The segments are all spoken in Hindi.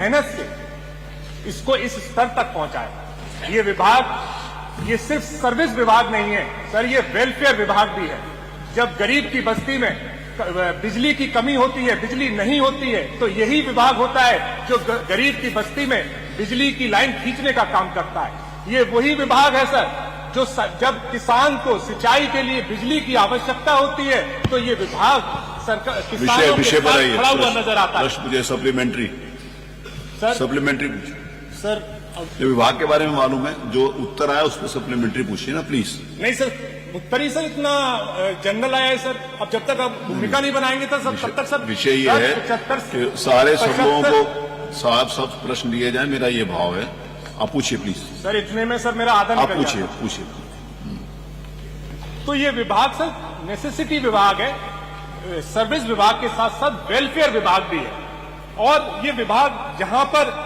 मेहनत से इसको इस स्तर तक पहुंचाया। ये विभाग ये सिर्फ सर्विस विभाग नहीं है सर, ये वेलफेयर विभाग भी है। जब गरीब की बस्ती में बिजली की कमी होती है, बिजली नहीं होती है, तो यही विभाग होता है जो गरीब की बस्ती में बिजली की लाइन खींचने का काम करता है। ये वही विभाग है सर जो जब किसान को सिंचाई के लिए बिजली की आवश्यकता होती है तो ये विभाग सरकार किसानों के साथ खड़ा हुआ नजर आता है। मुझे सप्लीमेंट्री सर ये विभाग के बारे में मालूम है, जो उत्तर आया उस पर सप्लीमेंट्री पूछिए ना प्लीज। नहीं सर, उत्तर ही सर इतना जनरल आया है सर। अब जब तक आप भूमिका नहीं बनाएंगे तो सब तब तक सर विषय ये है कि सारे शब्दों को सब प्रश्न दिए जाए, मेरा ये भाव है। आप पूछिए प्लीज सर। इतने में सर मेरा आधा आप पूछिए। तो ये विभाग सर नेसेसिटी विभाग है, सर्विस विभाग के साथ साथ वेलफेयर विभाग भी है। और ये विभाग जहां पर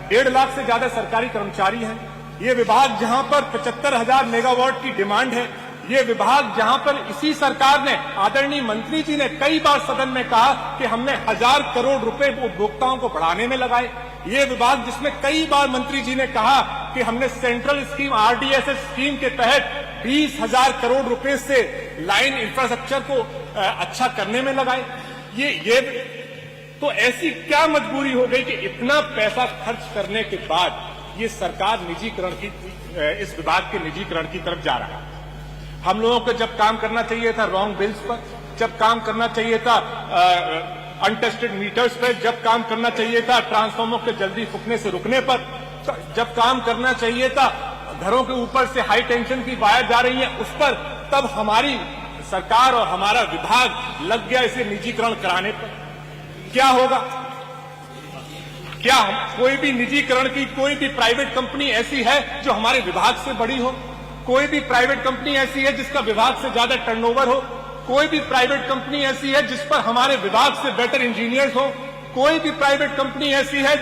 1.5 लाख से ज्यादा सरकारी कर्मचारी हैं, ये विभाग जहां पर 75,000 मेगावाट की डिमांड है, ये विभाग जहां पर इसी सरकार ने, आदरणीय मंत्री जी ने कई बार सदन में कहा कि हमने 1,000 करोड़ रुपए उपभोक्ताओं को बढ़ाने में लगाए, ये विभाग जिसमें कई बार मंत्री जी ने कहा कि हमने सेंट्रल स्कीम RDSS स्कीम के तहत 20,000 करोड़ रुपए से लाइन इंफ्रास्ट्रक्चर को अच्छा करने में लगाए। ये तो ऐसी क्या मजबूरी हो गई कि इतना पैसा खर्च करने के बाद ये सरकार निजीकरण की, इस विभाग के निजीकरण की तरफ जा रहा है। हम लोगों को जब काम करना चाहिए था रॉन्ग बिल्स पर, जब काम करना चाहिए था अनटेस्टेड मीटर्स पर, जब काम करना चाहिए था ट्रांसफार्मर के जल्दी फूकने से रुकने पर, जब काम करना चाहिए था घरों के ऊपर से हाई टेंशन की वायर जा रही है उस पर, तब हमारी सरकार और हमारा विभाग लग गया इसे निजीकरण कराने पर। क्या होगा? क्या कोई भी निजीकरण की कोई भी प्राइवेट कंपनी ऐसी है जो हमारे विभाग से बड़ी हो? कोई भी प्राइवेट कंपनी ऐसी है जिसका विभाग से ज्यादा टर्नओवर हो? कोई भी प्राइवेट कंपनी ऐसी है जिस पर हमारे विभाग से बेटर इंजीनियर्स हो? कोई भी प्राइवेट कंपनी ऐसी है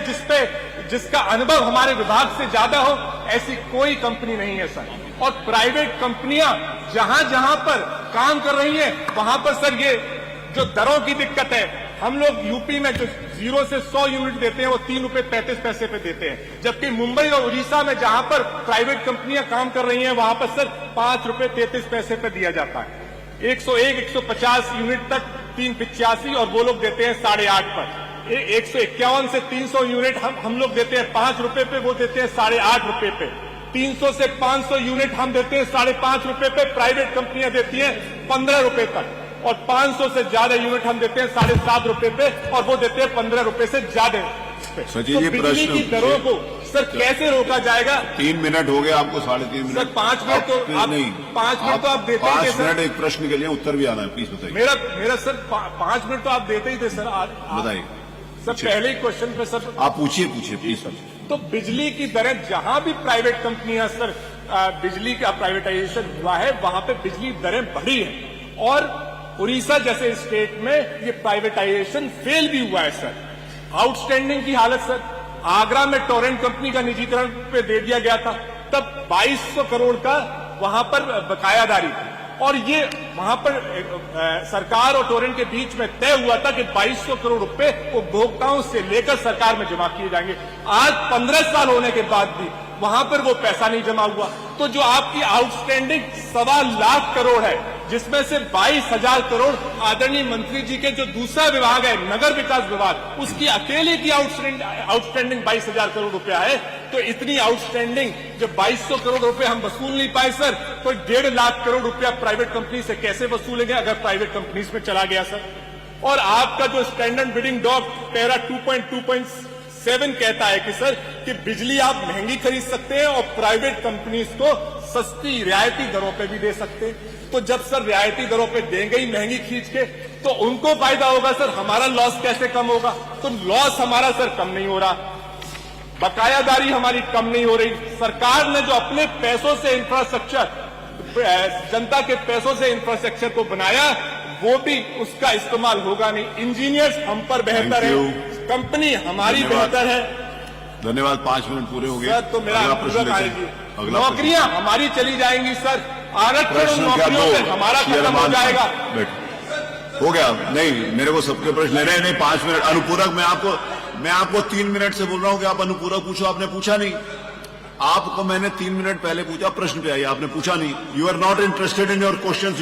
जिसका अनुभव हमारे विभाग से ज्यादा हो? ऐसी कोई कंपनी नहीं है सर। और प्राइवेट कंपनियां जहां जहां पर काम कर रही हैं वहां पर सर ये जो दरों की दिक्कत है, हम लोग यूपी में जो 0 से 100 यूनिट देते हैं वो 3 रुपए 35 पैसे पे देते हैं, जबकि मुंबई और उड़ीसा में जहां पर प्राइवेट कंपनियां काम कर रही हैं वहां पर सर 5 रुपए 33 पैसे पे दिया जाता है। 101, 150 यूनिट तक 385 और वो लोग देते हैं 8.5 पर। 151 से 300 यूनिट हम लोग देते हैं 5 रुपए पे, वो देते हैं 8.5 रुपए पे। 300 से 500 यूनिट हम देते हैं 5.5 रुपए पे, प्राइवेट कंपनियां देती हैं 15 रुपए तक। और 500 से ज्यादा यूनिट हम देते हैं 7.5 रुपए पे और वो देते हैं 15 रुपए से ज्यादा पे। तो बिजली की दरों को सर कैसे रोका जाएगा? 3 मिनट हो गए आपको, 3.5 मिनट। सर 5 मिनट तो आप नहीं, 5 मिनट तो आप देते ही थे। 5 मिनट एक प्रश्न के लिए उत्तर भी आना है, प्लीज बताइए। मेरा सर 5 मिनट तो आप देते ही थे सर। बताइए सर पहले ही क्वेश्चन पे सर आप पूछिए प्लीज सर। तो बिजली की दरें जहां भी प्राइवेट कंपनियां सर बिजली का प्राइवेटाइजेशन हुआ है वहां पे बिजली दरें बढ़ी है। और उड़ीसा जैसे स्टेट में ये प्राइवेटाइजेशन फेल भी हुआ है सर। आउटस्टैंडिंग की हालत सर, आगरा में टोरेंट कंपनी का निजीकरण पे दे दिया गया था, तब 2200 करोड़ का वहां पर बकायादारी थी और ये वहां पर सरकार और टोरेंट के बीच में तय हुआ था कि 2200 करोड़ रुपए उपभोक्ताओं से लेकर सरकार में जमा किए जाएंगे। आज 15 साल होने के बाद भी वहां पर वो पैसा नहीं जमा हुआ। तो जो आपकी आउटस्टैंडिंग 1.25 लाख करोड़ है, जिसमें से 22,000 करोड़ आदरणीय मंत्री जी के जो दूसरा विभाग है नगर विकास विभाग, उसकी अकेले की आउटस्टैंडिंग 22,000 करोड़ रुपया है। तो इतनी आउटस्टैंडिंग जब 2200 करोड़ रुपए हम वसूल नहीं पाए सर, तो 1.5 लाख करोड़ रुपया प्राइवेट कंपनी से कैसे वसूलेंगे अगर प्राइवेट कंपनीज में चला गया सर? और आपका जो स्टैंडर्ड बिडिंग डॉक पैरा 2.2.7 कहता है कि सर कि बिजली आप महंगी खरीद सकते हैं और प्राइवेट कंपनीज को सस्ती रियायती दरों पे भी दे सकते हैं। तो जब सर रियायती दरों पे देंगे ही महंगी खींच के, तो उनको फायदा होगा सर, हमारा लॉस कैसे कम होगा? तो लॉस हमारा सर कम नहीं हो रहा, बकायादारी हमारी कम नहीं हो रही। सरकार ने जो अपने पैसों से इंफ्रास्ट्रक्चर, जनता के पैसों से इंफ्रास्ट्रक्चर को बनाया, वो भी उसका इस्तेमाल होगा नहीं। इंजीनियर्स हम पर बेहतर है, कंपनी हमारी बेहतर है। धन्यवाद। 5 मिनट पूरे हो गए सर। तो मेरा पूरा आएगी, नौकरियां हमारी चली जाएंगी सर, आरक्षण नौकरियों से हमारा खत्म हो जाएगा। हो गया नहीं, मेरे को सबके प्रश्न नहीं 5 मिनट अनुपूरक। मैं आपको मैं आपको 3 मिनट से बोल रहा हूं कि आप अनुपूरक पूछो, आपने पूछा नहीं। आपको मैंने 3 मिनट पहले पूछा, प्रश्न पे आइए, आपने पूछा नहीं। You are not interested in your questions,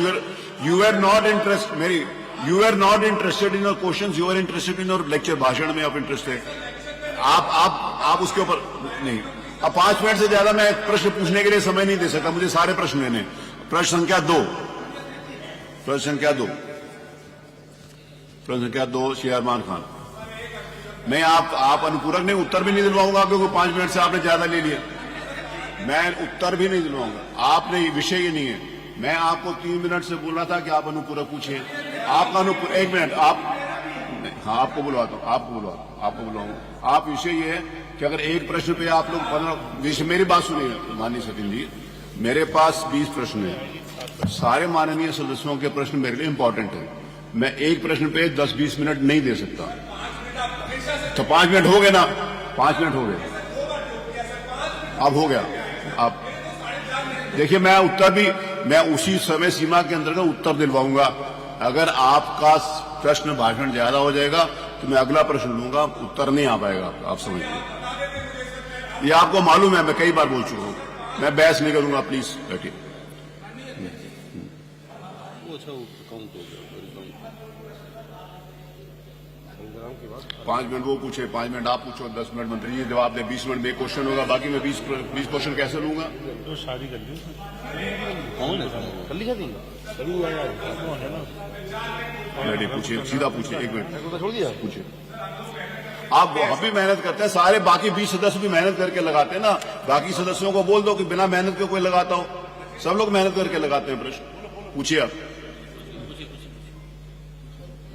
you are not interest मेरी you are not interested in your questions, you are interested in your lecture, भाषण में आप इंटरेस्टेड। आप उसके ऊपर नहीं। अब 5 मिनट से ज्यादा मैं प्रश्न पूछने के लिए समय नहीं दे सकता, मुझे सारे प्रश्न लेने। प्रश्न संख्या 2 शेर अरमान खान। मैं आप अनुपूरक नहीं, उत्तर भी नहीं दिलवाऊंगा क्योंकि 5 मिनट से आपने ज्यादा ले लिया। मैं उत्तर भी नहीं दिलवाऊंगा, आपने विषय ये नहीं है। मैं आपको 3 मिनट से बोल रहा था कि आप अनुपूरक पूछिए। आपका अनुपूरक 1 मिनट हाँ, आपको बुलवाता हूँ, आपको बुलवाऊंगा। आप विषय ये है कि अगर एक प्रश्न पे आप लोग 15 विषय, मेरी बात सुनिए माननीय सचिन जी, मेरे पास 20 प्रश्न है, सारे माननीय सदस्यों के प्रश्न मेरे लिए इंपॉर्टेंट है। मैं एक प्रश्न पे 10-20 मिनट नहीं दे सकता। तो 5 मिनट हो गए ना, 5 मिनट हो गए, अब हो गया। आप देखिए, मैं उसी समय सीमा के अंतर्गत उत्तर दिलवाऊंगा। अगर आपका प्रश्न भाषण ज्यादा हो जाएगा तो मैं अगला प्रश्न लूंगा, उत्तर नहीं आ पाएगा। आप समझिए, ये आपको मालूम है, मैं कई बार बोल चुका हूं। मैं बहस नहीं करूंगा, प्लीज बैठिए। 5 मिनट वो पूछे, 5 मिनट आप पूछो, 10 मिनट मंत्री जी जवाब दे, 20 मिनट में क्वेश्चन होगा, बाकी मैं 20 क्वेश्चन कैसे लूंगा? तो शादी कर ली कौन है? कर ली शादी? पूछिए, सीधा पूछिए, 1 मिनट छोड़ दिया, पूछिए। आप हम भी मेहनत करते हैं, सारे बाकी 20 सदस्य भी मेहनत करके लगाते हैं ना। बाकी सदस्यों को बोल दो कि बिना मेहनत के कोई लगाता हो, सब लोग मेहनत करके लगाते हैं। प्रश्न पूछिए आप।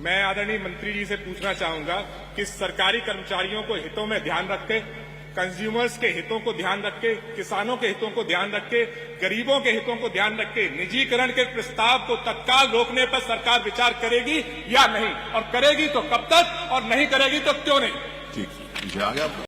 मैं आदरणीय मंत्री जी से पूछना चाहूंगा कि सरकारी कर्मचारियों को हितों में ध्यान रख के, कंज्यूमर्स के हितों को ध्यान रख के, किसानों के हितों को ध्यान रख के, गरीबों के हितों को ध्यान रख के निजीकरण के प्रस्ताव को तत्काल रोकने पर सरकार विचार करेगी या नहीं, और करेगी तो कब तक, और नहीं करेगी तो क्यों नहीं? ठीक, पीछे आ गया।